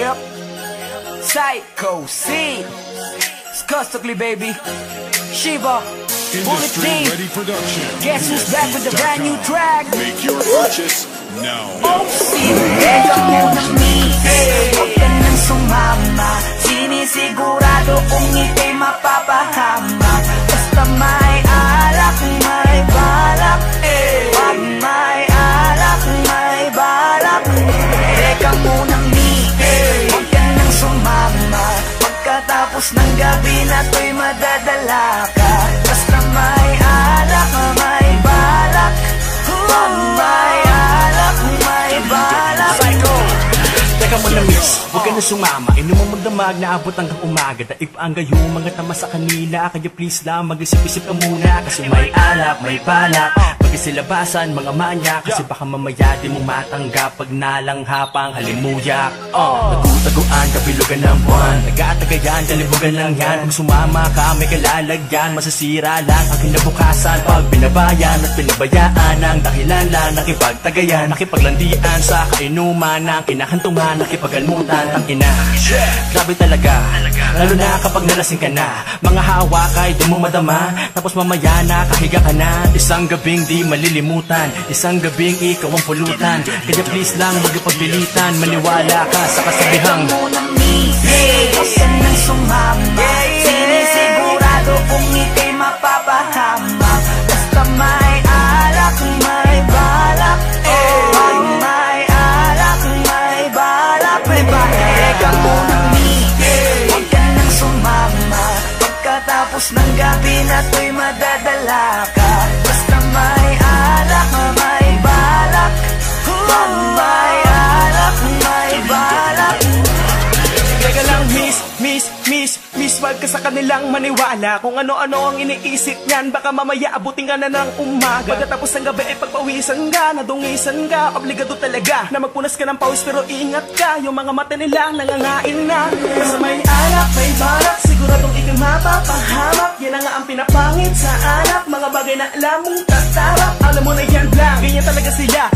Yep. Psycho C. Skustugly, baby. Shiva. Bullet Team. Guess who's back with the brand new track? Make your purchase now. Oh, sinega mo na huwag ka nang sumama. Sinisigurado kung ika'y mapapahama. Basta may alak, may balak. Pag may alak, may balak. Teka munang huwag ka nang sumama. Pagkatapos ng gabi na to'y madadala ka. Basta may alak, may balak. Pag may alak, may balak. Psycho. Teka mo na miss, huwag ka na sumama. Inumang magdamag na abot hanggang umaga. Daig pa ang gayong mga tama sa kanila. Kaya please lang mag-isip-isip ka muna. Kasi may alak, may balak. Pagkasilabasan mga manya. Kasi baka mamaya di mo matanggap pag nalanghapang halimuyak. Nagutaguan, kabilugan ng buwan. Taga-tagayan, kalibugan lang yan. Kung sumama ka, may kalalagyan. Masasira lang ang kinabukasan. Pag binabayan at pinabayaan ang dahilan lang nakipagtagayan, nakipaglandian sa kainuman ng kinakantungan, nakipagalmutan, tangina. Grabe talaga, lalo na kapag nalasing ka na. Mga hawak ay di mo madama. Tapos mamaya nakahiga ka na. Isang gabing di malilimutan, isang gabing ikaw ang pulutan. Kaya please lang magpagpilitan, maniwala ka sa kasabihang huwag ka nang sumama. Sinisigurado kung ika'y mapapahama. Basta may alak, may balak. Pag may alak, may balak. Teka munang huwag ka nang sumama. Pagkatapos ng gabi na to'y madadala ka. Basta may alak, may balak. Pag may alak, may balak. Teka lang miss, wag ka sa kanilang maniwala. Kung ano-ano ang iniisip niyan, baka mamaya abutin ka na ng umaga. Pagkatapos ng gabi ay pagpawisan ka, nadungisan ka. Obligado talaga na magpunas ka ng pawis, pero ingat ka, yung mga mata nila nangangain na. Basta may alak, may balak, siguradong ikay mapapahamak. Yan na nga ang pinapangit sa anak, mga bagay na alam mong tatarap. Alam mo na yan lang, ganyan talaga sila.